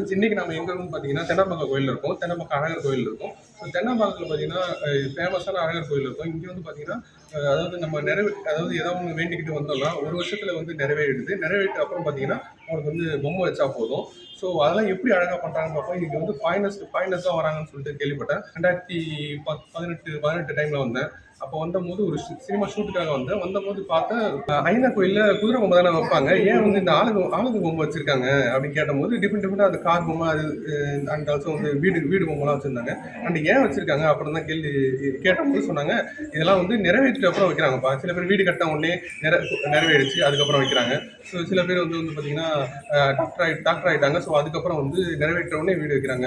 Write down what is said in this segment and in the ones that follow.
Friends இன்னைக்கு நம்ம எங்க இருக்கோம்னு பார்த்தீங்கன்னா தென்னம்பாக்கம் கோயில் இருக்கும். தென்னம்பாக்கம் அழகர் கோயில் இருக்கும். ஸோ தென்னம்பாக்கத்தில் பார்த்தீங்கன்னா ஃபேமஸான அழகர் கோயில் இருக்கும். இங்கே வந்து பார்த்தீங்கன்னா அதாவது நம்ம அதாவது ஏதாவது ஒன்று வேண்டிக்கிட்டு வந்தோம்னா ஒரு வருஷத்துல வந்து நிறைவேறிடுது. நிறைவேறிட்ட அப்புறம் பார்த்தீங்கன்னா அவங்களுக்கு வந்து பொம்மை வச்சா போதும். ஸோ அதெல்லாம் எப்படி அழகாக பண்ணுறாங்கன்னு பார்ப்போம். இங்கே வந்து ஃபாரினர்ஸ் தான் வராங்கன்னு சொல்லிட்டு கேள்விப்பட்டேன். 2018 டைமில் வந்தேன். அப்போ வந்தபோது ஒரு சினிமா ஷூட்டுக்காக வந்தபோது பார்த்தேன் ஐநா கோயிலில் குதிரை பொம்மை தானே வைப்பாங்க. ஏன் வந்து இந்த ஆளுங்க பொம்மை வச்சிருக்காங்க அப்படின்னு கேட்டபோது டிஃப்ரெண்டாக அது கார் பொம்மை அது அண்ட் ஆல்சோ வந்து வீடு பொம்மைலாம் வச்சுருந்தாங்க. அண்ட் ஏன் வச்சிருக்காங்க அப்புறம் தான் கேட்டபோது சொன்னாங்க, இதெல்லாம் வந்து நிறைவேற்றிட்டு அப்புறம் வைக்கிறாங்கப்பா. சில பேர் வீடு கட்ட உடனே நிறைவேறிச்சு அதுக்கப்புறம் வைக்கிறாங்க. ஸோ சில பேர் வந்து பார்த்தீங்கன்னா டாக்டர் ஆகிட்டாங்க. ஸோ அதுக்கப்புறம் வந்து நிறைவேற்ற உடனே வீடு வைக்கிறாங்க,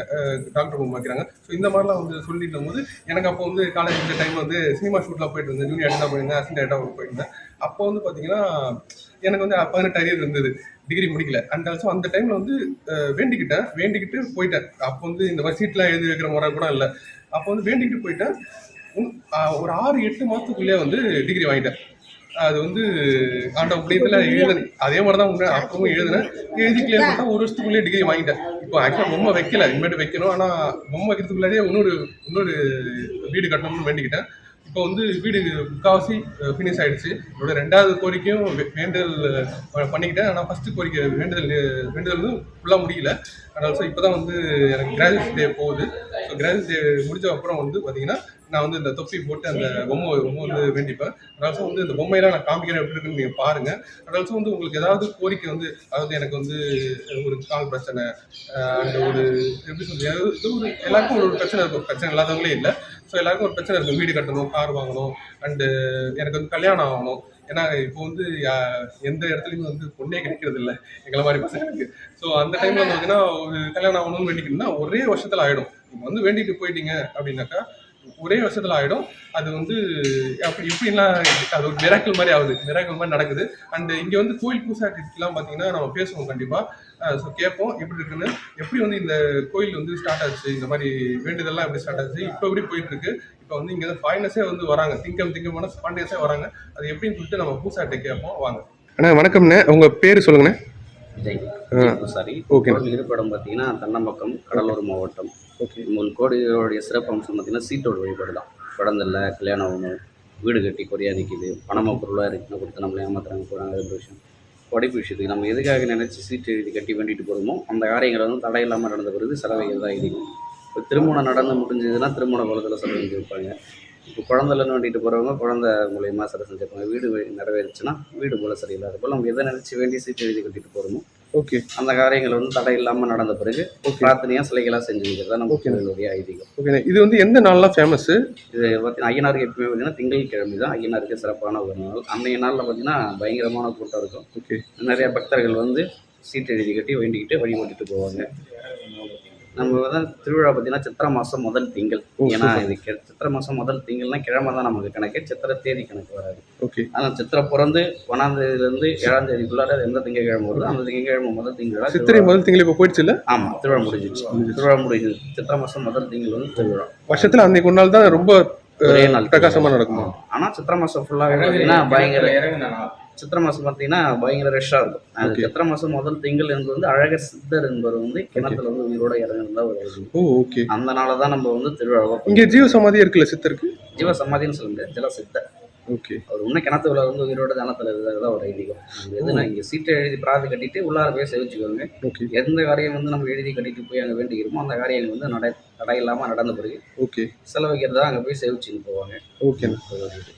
டாக்டர் பொம்மை வைக்கிறாங்க. ஸோ இந்த மாதிரிலாம் வந்து சொல்லிட்டு போது எனக்கு அப்போ வந்து காலேஜ் இந்த டைம் வந்து சினிமா ஷூட்லாம் போயிட்டு இருந்தேன். ஜூனியர் ஆக்டராக போயிருந்தேன், அசிஸ்டன்ட் ஆக்டராக போயிருந்தேன். அப்போ வந்து பார்த்தீங்கன்னா எனக்கு வந்து 18 அரியர் இருந்தது, டிகிரி முடிக்கல. அண்ட் ஆல்சோ அந்த டைமில் வந்து வேண்டிக்கிட்டு போயிட்டேன். அப்போ வந்து இந்த மாதிரி சீட்லாம் எழுதி வைக்கிற முறை கூட இல்லை. அப்போ வந்து வேண்டிக்கிட்டு போயிட்டேன். ஒரு 6-8 மாதத்துக்குள்ளேயே வந்து டிகிரி வாங்கிட்டேன். அது வந்து ஆண்டவன் புண்ணியத்தில் எழுதுனேன். அதே மாதிரி தான் முன்னே அப்பவும் எழுதி கிளியர் பண்ணா ஒரு வருஷத்துக்குள்ளேயே டிகிரி வாங்கிட்டேன். இப்போ ஆக்சுவலாக பொம்மை வைக்கல, இனிமேட்டு வைக்கணும். ஆனால் பொம்மை வைக்கிறதுக்குள்ளாரே இன்னொரு வீடு கட்டணும்னு வேண்டிக்கிட்டேன். இப்போ வந்து வீடு முக்கால்வாசி ஃபினிஷ் ஆயிடுச்சு. என்னோட 2வது கோரிக்கையும் வேண்டுதல் பண்ணிக்கிட்டேன். ஆனால் ஃபர்ஸ்ட் கோரிக்கை வேண்டுதல் வந்து ஃபுல்லாக முடியல. அதனால இப்போ தான் வந்து எனக்கு கிராஜுவேஷன் டே போகுது. ஸோ கிராஜுவேஷன் டே முடிஞ்ச அப்புறம் வந்து பார்த்தீங்கன்னா நான் வந்து இந்த தொப்பி போட்டு அந்த பொம்மை வந்து வேண்டிப்பேன். அதனால வந்து இந்த பொம்மையெல்லாம் நான் காமிக்கிறேன் எப்படி இருக்குன்னு நீங்கள் பாருங்க. அதனால வந்து உங்களுக்கு ஏதாவது கோரிக்கை வந்து அதாவது எனக்கு வந்து ஒரு கால் பிரச்சனை அந்த ஒரு எப்படி சொல்றது ஒரு எல்லாருக்கும் ஒரு பிரச்சனை இருக்கும். பிரச்சனை இல்லாதவங்களே இல்லை. ஸோ எல்லாருக்கும் ஒரு பிரச்சனை இருக்கும். வீடு கட்டணும், கார் வாங்கணும், அண்டு எனக்கு வந்து கல்யாணம் ஆகணும். ஏன்னா இப்போ வந்து எந்த இடத்துலையும் வந்து பொண்ணே கிடைக்கிறது இல்லை எங்களை மாதிரி பசங்களுக்கு. ஸோ அந்த டைம்ல வந்து பார்த்தீங்கன்னா ஒரு கல்யாணம் ஆகணும்னு வேண்டிக்கணும்னா ஒரே வருஷத்துல ஆயிடும். நீங்கள் வந்து வேண்டிட்டு போயிட்டீங்க அப்படின்னாக்கா ஒரே வருஷத்துல ஆயிடும். அது வந்து அப்படி எப்படின்னா அது ஒரு மிராக்கிள் மாதிரி ஆகுது, மிராக்கிள் மாதிரி நடக்குது. அண்ட் இங்க வந்து கோயில் பூசாட்டிலாம் பார்த்தீங்கன்னா நம்ம பேசுவோம் கண்டிப்பா. ஸோ கேட்போம் எப்படி இருக்குன்னு, எப்படி வந்து இந்த கோயில் வந்து ஸ்டார்ட் ஆச்சு, இந்த மாதிரி வேண்டுதல்லாம் எப்படி ஸ்டார்ட் ஆச்சு, இப்போ எப்படி போயிட்டு இருக்கு. இப்போ வந்து இங்க ஃபாரினர்ஸே வந்து வராங்க, திங்கமான ஸ்பாண்டியஸே வராங்க. அது எப்படின்னு சொல்லிட்டு நம்ம பூசாட்டை கேட்போம். வாங்க அண்ணா. வணக்கம்ண்ணே, உங்க பேரு சொல்லுங்கண்ணே. சாரி. இருப்பிடம் பார்த்தீங்கன்னா தென்னம்பாக்கம், கடலூர் மாவட்டம். கோடியோடைய சிறப்பு அம்சம் பார்த்தீங்கன்னா சீட்டோட வழிபாடு தான். குழந்தைல கல்யாணம் ஆகணும், வீடு கட்டி குறையா நிற்கிது, பணமாக பொருளாக இருக்குன்னு கொடுத்து நம்மளை ஏமாத்துறாங்க போகிறாங்க. ரெண்டு விஷயம் படிப்பு விஷயத்துக்கு நம்ம எதுக்காக நினச்சி சீட்டு எழுதி கட்டி வேண்டிட்டு போகிறோமோ அந்த காரியங்களை வந்து தடை இல்லாமல் நடந்த பிறகு செலவைகள் தான் எழுதிக்கும். இப்போ திருமணம் நடந்து முடிஞ்சதுன்னா திருமண குளத்தில் செலவு செஞ்சு வைப்பாங்க. இப்போ குழந்தைலன்னு வேண்டிட்டு போகிறவங்க குழந்தை மூலியமாக சில செஞ்சுருப்பாங்க. வீடு நிறைவேறுச்சுன்னா வீடு போல சரியில்லாத போல் நம்ம எதை நினச்சி வேண்டி சீட்டு எழுதி கட்டிட்டு போகிறோமோ அந்த காரியங்கள் வந்து தடை இல்லாமல் நடந்த பிறகு பிரார்த்தனையாக சிலைகளாக செஞ்சு வைக்கிறதா நம்ம கோயிலுடைய ஐதீகம். இது வந்து எந்த நாள்லாம் ஃபேமஸ்? இது பார்த்தீங்கன்னா ஐயனாருக்கு எப்பவுமே பார்த்தீங்கன்னா திங்கட்கிழமை தான் ஐயனாருக்கு சிறப்பான ஒரு நாள். அன்றைய நாளில் பார்த்தீங்கன்னா பயங்கரமான கூட்டம் இருக்கும். நிறைய பக்தர்கள் வந்து சீட்டு எழுதி கட்டி வேண்டிக்கிட்டு வழிபட்டுட்டு போவாங்க. நம்ம வந்து திருவிழா பார்த்தீங்கன்னா சித்திரை மாதம் முதல் திங்கள். ஏன்னா இது சித்திரை மாதம் முதல் திங்கள்னா கிழமை தான் நமக்கு கணக்கு, சித்திரை தேதி கணக்கு வராது. ஆனால் சித்திரை பிறந்து 1ஆம் தேதியிலேருந்து 7ஆம் தேதிக்குள்ளார எந்த திங்கக்கிழமை வருது அந்த திங்கக்கிழமை முதல் திங்களா சித்திரை முதல் திங்கள் இப்போ போயிடுச்சு இல்லை? ஆமாம், திருவிழா முடிஞ்சிச்சு. சித்திரை மாதம் முதல் திங்கள் வந்து திருவிழா. வருஷத்தில் அன்னைக்கு ஒரு நாள் தான் ரொம்ப ஒரே நாள் பிரகாசமாக நடக்குமா? ஆனால் சித்திரை மாதம் ஃபுல்லாக பார்த்தீங்கன்னா சித்திரை மாதம் பார்த்தீங்கன்னா பயங்கர ரஷ்ஷாக இருக்கும். அது சித்திரை மாதம் முதல் திங்கள் என்பது வந்து அழகர் சித்தர் என்பவர் வந்து கிணத்துல வந்து உயிரோட இறங்குறதா ஒரு அந்த நாள தான் நம்ம வந்து திருவிழா. இங்கே ஜீவ சமாதி இருக்குல்ல சித்தருக்கு? ஜீவ சமாதின்னு சொல்ல முடியாது, ஜல சித்தர். அவர் இன்னும் கிணத்துல வந்து உயிரோட ஜனத்தில் இருக்கிறதா ஒரு ஐதீகம். எதுனா இங்கே சீட்டை எழுதி பிரார்த்தி கட்டிட்டு உள்ளார போய் சேவிச்சுக்கோங்க. எந்த காரியம் வந்து நம்ம எழுதி கட்டிட்டு போய் அங்கே வேண்டிக்கிறோமோ அந்த காரியங்கள் வந்து தடை இல்லாமல் நடந்த பிறகு செலவைக்கிறதா அங்கே போய் சேவிச்சுன்னு போவாங்க.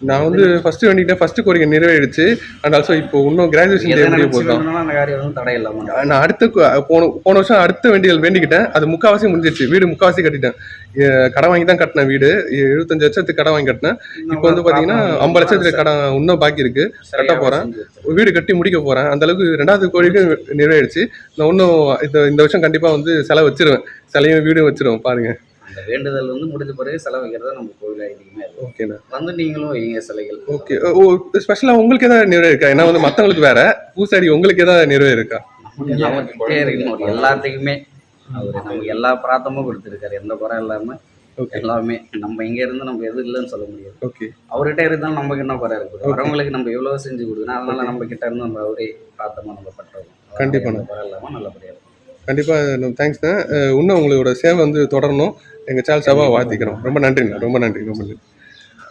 நான் வந்து ஃபர்ஸ்ட் வேண்டிக்கிட்டேன், ஃபர்ஸ்ட் கோரிக்கை நிறைவேறிச்சு. அண்ட் ஆல்சோ இப்போ இன்னும் கிராஜுவேஷன் அந்த காரியம் வந்து தடை இல்லாமல் நான் அடுத்த போன வருஷம் அடுத்த வேண்டிக்கிட்டேன். அது முக்கால்வாசி முடிஞ்சிருச்சு. வீடு முக்கால்வாசி கட்டிட்டேன். கடன் வாங்கி தான் கட்டினேன். வீடு 75 லட்சத்துக்கு கடன் வாங்கி கட்டினேன். இப்போ வந்து பார்த்தீங்கன்னா 50 லட்சத்துல கடன் இன்னும் பாக்கி இருக்கு. கட்ட போறேன், வீடு கட்டி முடிக்க போறேன். அந்த அளவுக்கு 2வது கோரிக்கை நிறைவேறிச்சு. நான் இன்னும் இந்த வருஷம் கண்டிப்பா வந்து செலவு வச்சிருவேன், சிலையும் வீடும் வச்சிருவேன். பாருங்க, அந்த வேண்டுதல் வந்து முடிஞ்ச பிறகு செலவு வைக்கிறதா நம்ம கோவில் ஐதீகமே. ஓகேண்ணா. வந்து நீங்களும் வைங்க சிலைகள். ஓகே. ஸ்பெஷலா உங்களுக்கு ஏதாவது நிறைவே இருக்கா? ஏன்னா வந்து மற்றவங்களுக்கு வேற, பூசாரி உங்களுக்கு ஏதாவது நிறைவே இருக்கா? எல்லாத்துக்குமே அவர் நமக்கு எல்லா பிரார்த்தமும் கொடுத்துருக்காரு, எந்த குறை இல்லாம எல்லாமே. நம்ம இங்க இருந்து நம்ம எது இல்லைன்னு சொல்ல முடியாது. அவர்கிட்ட இருந்தாலும் நமக்கு என்ன குறை இருக்குது? வரவங்களுக்கு நம்ம எவ்வளவு செஞ்சு கொடுக்கணும். அதனால நம்ம கிட்ட இருந்து நம்ம அவரே பிரார்த்தமா நம்ம பண்றோம். கண்டிப்பா குறை இல்லாம நல்லபடியா இருக்கும். கண்டிப்பாக தேங்க்ஸ் தான். இன்னும் உங்களோட சேவை வந்து தொடரணும். எங்கள் சேனல் சேவாக வாழ்த்திக்கிறோம். ரொம்ப நன்றிங்க, ரொம்ப நன்றி, ரொம்ப நன்றி.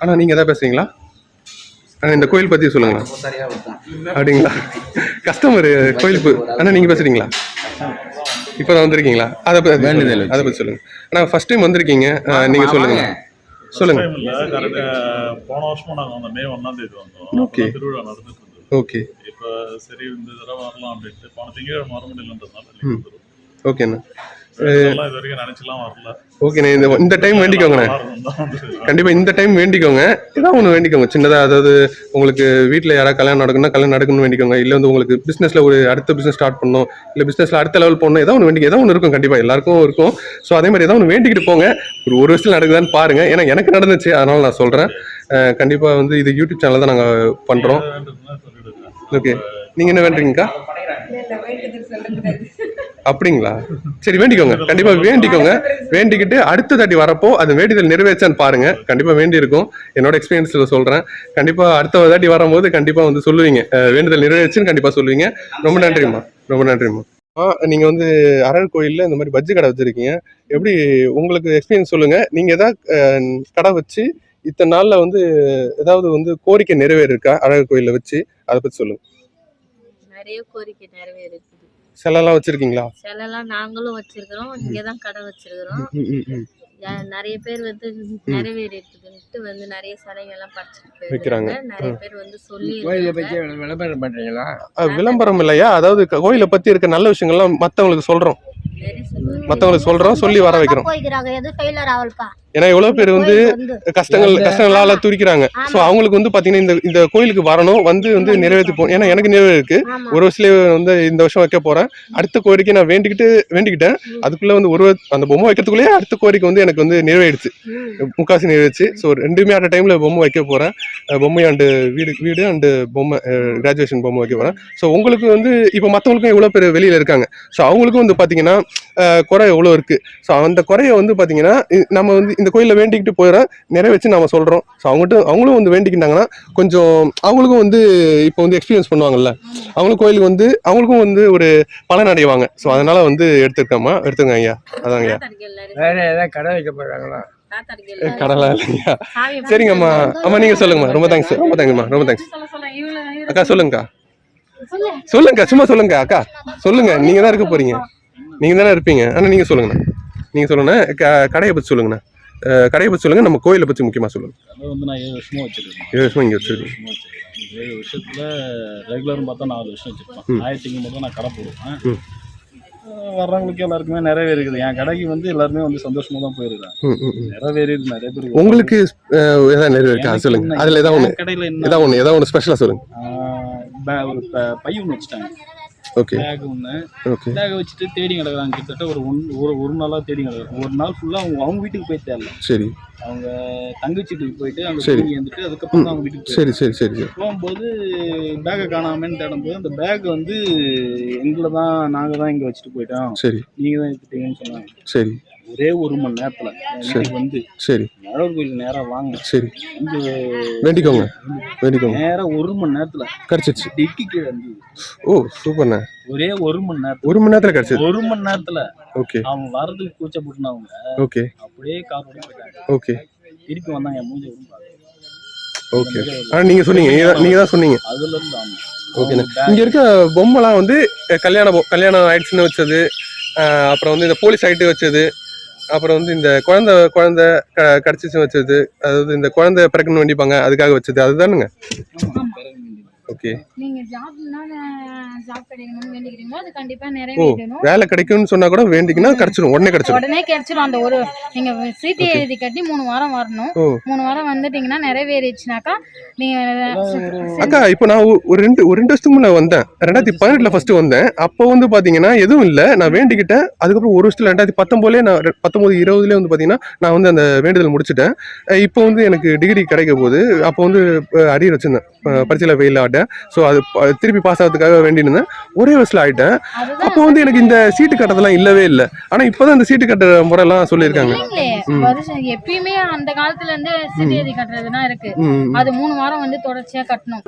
ஆனால் நீங்கள் எதாவது பேசுறீங்களா? இந்த கோயில் பற்றி சொல்லுங்களா? அப்படிங்களா? கஸ்டமர் கோயிலுக்கு ஆனால் நீங்கள் பேசுகிறீங்களா? இப்போ தான் வந்திருக்கீங்களா? அதை பற்றி சொல்லுங்கள். ஆனால் ஃபர்ஸ்ட் டைம் வந்திருக்கீங்க, நீங்கள் சொல்லுங்கள். சொல்லுங்க. போன வருஷமும் நாங்கள் அந்த மே 1ஆம் தேதி வந்தோம். ஓகே. திருவிழா நடந்துட்டு இருந்தது. ஓகே. இப்போ சரி இந்த தடவை வரலாம் அப்படின்ட்டு போன திங்கட்கிழமை வர முடியலன்றதுனால ஓகேண்ணா. இது வரைக்கும் நினைச்சலாம் வரல. ஓகேண்ணே. இந்த டைம் வேண்டிக்கோங்கண்ணே, கண்டிப்பாக இந்த டைம் வேண்டிக்கோங்க. ஏதாவது ஒன்று வேண்டிக்கோங்க சின்னதாக. அதாவது உங்களுக்கு வீட்டில் யாராவது கல்யாணம் நடக்குன்னா கல்யாணம் நடக்கணும்னு வேண்டிக்கோங்க. இல்லை வந்து உங்களுக்கு பிஸ்னஸில் ஒரு அடுத்த பிஸ்னஸ் ஸ்டார்ட் பண்ணணும், இல்லை பிஸ்னஸில் அடுத்த லெவல் போகணும், ஏதாவது ஒன்று வேண்டிக்க, ஏதாவது ஒன்று இருக்கும், கண்டிப்பாக எல்லாருக்கும் இருக்கும். ஸோ அதே மாதிரி ஏதாவது ஒன்று வேண்டிக்கிட்டு போங்க. ஒரு வருஷத்தில் நடக்குதான்னு பாருங்க. ஏன்னா எனக்கு நடந்துச்சு, அதனால நான் சொல்கிறேன். கண்டிப்பாக வந்து இது யூடியூப் சேனல் தான் நாங்கள் பண்ணுறோம். ஓகே. நீங்கள் என்ன வேண்டுறீங்கக்கா? அப்படிங்களா? சரி, வேண்டிக்கோங்க, கண்டிப்பாக வேண்டிக்கோங்க. வேண்டிக்கிட்டு அடுத்த தாட்டி வரப்போ அது வேண்டுதல் நிறைவேற்றான்னு பாருங்க. கண்டிப்பாக வேண்டி இருக்கும். என்னோட எக்ஸ்பீரியன்ஸில் சொல்கிறேன். கண்டிப்பாக அடுத்த தாட்டி வரும்போது கண்டிப்பாக வந்து சொல்லுவீங்க, வேண்டுதல் நிறைவேற்றுன்னு கண்டிப்பாக சொல்லுவீங்க. ரொம்ப நன்றிம்மா, ரொம்ப நன்றிம்மா. நீங்கள் வந்து அழகர் கோயிலில் இந்த மாதிரி பஜ்ஜி கடை வச்சுருக்கீங்க. எப்படி உங்களுக்கு எக்ஸ்பீரியன்ஸ் சொல்லுங்கள். நீங்கள் எதாவது கடை வச்சு இத்தனை நாளில் வந்து ஏதாவது வந்து கோரிக்கை நிறைவேறிருக்கா அழகர் கோயிலில் வச்சு? அதை பற்றி சொல்லுங்கள். நிறைய கோரிக்கை நிறைவேறுது. சிலைலாம் வச்சிருக்கீங்களா? சிலைலாம் நாங்களும் வச்சிருக்கிறோம். இங்கதான் கடை வச்சிருக்கிறோம். நிறைய பேர் வந்து நிறைவேறி இருக்குதுன்ட்டு வந்து நிறைய சிலைகள் எல்லாம் பறிச்சுட்டு வைக்கிறாங்க. நிறைய பேர் வந்து சொல்லி விளம்பரம் பண்றீங்களா? விளம்பரம் இல்லையா, அதாவது கோயிலை பத்தி இருக்க நல்ல விஷயங்கள்லாம் மத்தவங்களுக்கு சொல்றோம், சொல்லி வர வைக்கிறோம். ஏன்னா எவ்வளவு பேர் வந்து கஷ்டங்களால துடிக்கிறாங்க. ஸோ அவங்களுக்கு வந்து பாத்தீங்கன்னா இந்த கோயிலுக்கு வரணும், வந்து நிறைவேற்றி போகணும். ஏன்னா எனக்கு நிறைவேறு இருக்கு. ஒரு வருஷத்துல வந்து இந்த வருஷம் வைக்க போறேன். அடுத்த கோரிக்கை நான் வேண்டிக்கிட்டேன். அதுக்குள்ள வந்து அந்த பொம்மை வைக்கிறதுக்குள்ளேயே அடுத்த கோரிக்கை வந்து எனக்கு வந்து நிறைவேறிடுச்சு, முக்காசி நிறைவேறிச்சு. ஸோ ரெண்டுமே அட் டைம்ல பொம்மை வைக்க போறேன். பொம்மை அண்டு வீடு அண்டு பொம்மை கிராஜுவேஷன் பொம்மை வைக்க போறேன். ஸோ உங்களுக்கு வந்து இப்போ மற்றவங்களுக்கும் எவ்வளோ பேர் வெளியில இருக்காங்க. ஸோ அவங்களுக்கும் வந்து பாத்தீங்கன்னா குறை எவ்வளோ இருக்கு. ஸோ அந்த குறைய வந்து பாத்தீங்கன்னா நம்ம வந்து இந்த கோயிலில் வேண்டிக்கிட்டு போயிடறோம், நிறைவேற்றி நம்ம சொல்றோம். ஸோ அவங்களும் வந்து வேண்டிக்கிட்டாங்கன்னா கொஞ்சம் அவங்களுக்கும் வந்து இப்போ வந்து எக்ஸ்பீரியன்ஸ் பண்ணுவாங்கல்ல, அவங்களுக்கும் வந்து ஒரு பலன் அடைவாங்க. ஸோ அதனால வந்து எடுத்துங்க ஐயா. அதாங்க ஐயா. வேற ஏதாவது கடை வைக்க போறாங்களா? கடலாம் இல்லையா? சரிங்கம்மா. அம்மா நீங்க சொல்லுங்கம்மா. ரொம்ப தேங்க்ஸ், ரொம்ப தேங்க்ஸ்மா, ரொம்ப தேங்க்ஸ். அக்கா சொல்லுங்கக்கா, சும்மா சொல்லுங்க அக்கா, சொல்லுங்க. நீங்க தான் இருக்க போறீங்க, நீங்க தானே இருப்பீங்க. ஆனால் நீங்க சொல்லுங்கண்ணா, கடையை பற்றி சொல்லுங்கண்ணா. கடையை பற்றி சொல்லுங்க, நம்ம கோயிலை பற்றி முக்கியமாக சொல்லுங்க. அதை வந்து நான் 7 வருஷமா வச்சிருக்கேன். 7 வருஷமா இங்கே வச்சிருக்கேன். 7 வருஷத்துல ரெகுலர்னு பார்த்தா 4 வருஷம் வச்சிருப்பேன். ஞாயிற்றுக்கு மட்டும் நான் கடை போடுவேன். வர்றவங்களுக்கு எல்லாருக்குமே நிறைவேறிக்குது. என் கடைக்கு வந்து எல்லாருமே வந்து சந்தோஷமா தான் போயிருக்காங்க. நிறைவேறிது நிறைய பேர். உங்களுக்கு ஏதாவது நிறைவேறிக்கா சொல்லுங்க. அதுல ஏதாவது ஒன்று ஸ்பெஷலா சொல்லுங்க. ஒரு பை ஒன்று வச்சுட்டாங்க. ஓகே. பேக் ஒன்று பேக் வச்சுட்டு தேடி கிடக்குறாங்க. கிட்டத்தட்ட ஒரு நாளாக தேடி கிடக்குறாங்க. ஒரு நாள் ஃபுல்லாக அவங்க வீட்டுக்கு போய் தேடல. சரி. அவங்க தங்கச்சி வீட்டுக்கு போயிட்டு அங்கே தூங்கி வந்துட்டு அதுக்கப்புறம் தான் அவங்க வீட்டுக்கு சரி போகும்போது பேக்கை காணாமன்னு தேடும்போது அந்த பேக் வந்து எங்களை தான், நாங்கள் தான் இங்கே வச்சுட்டு போயிட்டோம், சரி நீங்கள் தான் எடுத்துட்டீங்கன்னு சொன்னாங்க. சரி. ஒரே 1 மணி நேரத்தில் வந்து சரி அழகர் கோயில் நேரம் வாங்க, சரி வேண்டிக்கோங்க. நேரம் 1 மணி நேரத்தில் கிடைச்சிச்சு. டிக்கி கீழே இருந்தது. ஓ சூப்பர்ண்ணா. ஒரே 1 மணி நேரத்தில் கிடைச்சது. 1 மணி நேரத்தில். ஓகே. அவங்க வரதுக்கு கூச்சப்பட்டுனா அவங்க ஓகே அப்படியே காரோட போயிட்டாங்க. ஓகே. திருப்பி வந்தாங்க, என் மூஞ்சி ஓகே. ஆனால் நீங்கள் தான் சொன்னீங்க அதுல இருந்து. ஓகேண்ணா. இங்கே இருக்க பொம்மைலாம் வந்து கல்யாணம் ஆயிடுச்சுன்னு வச்சது, அப்புறம் வந்து இந்த போலீஸ் ஆகிட்டு வச்சது, அப்புறம் வந்து இந்த குழந்தை கிடச்சிச்சு வச்சது, அதாவது இந்த குழந்தை பிறக்கணும்னு வேண்டிப்பாங்க அதுக்காக வச்சது, அதுதானுங்க? ஓகே. நீங்க ஜாப் கிடைக்கணும்னு வேண்டிக்கிறீங்களோ அது கண்டிப்பா நிறைவேறணும். வேலை கிடைக்கும்னு சொன்னா கூட வேண்டிக்கினா கிடைச்சிரும், உடனே கிடைச்சிரும். அந்த ஒரு நீங்க சீட்டு எழுதி கட்டி 3 வாரம் வரணும். 3 வாரம் வந்துட்டீங்கன்னா நிறைவேறிச்சுனாக்கா நீங்க. அக்கா இப்போ நான் ஒரு 2 வருஷத்துக்கு முன்ன வந்தேன். 2018ல ஃபர்ஸ்ட் வந்தேன். அப்போ வந்து பாத்தீங்கன்னா எதுவும் இல்லை, நான் வேண்டிக்கிட்டேன். அதுக்கப்புறம் ஒரு வருஷத்துல 2019 நான் 19-20 வந்து பாத்தீங்கன்னா நான் வந்து அந்த வேண்டுதல் முடிச்சுட்டேன். இப்போ வந்து எனக்கு டிகிரி கிடைக்க போகுது. அப்போ வந்து அரியர் வச்சிருந்தேன், பரீட்சையில ஃபெயில் ஆகிட்டேன். ஸோ அது திருப்பி பாஸ் ஆகிறதுக்காக வேண்டியிருந்தேன். ஒரே வருஷத்தில் ஆகிட்டேன். அப்போ வந்து எனக்கு இந்த சீட்டு கட்டுறதுலாம் இல்லவே இல்லை. ஆனால் இப்போதான் இந்த சீட்டு கட்டுற முறையெல்லாம் சொல்லியிருக்காங்க. எப்பயுமே அந்த காலத்துல இருந்து சீட்டு எழுதி கட்டுறதுனா இருக்கு. அது 3 வாரம் வந்து தொடர்ச்சியா கட்டணும்.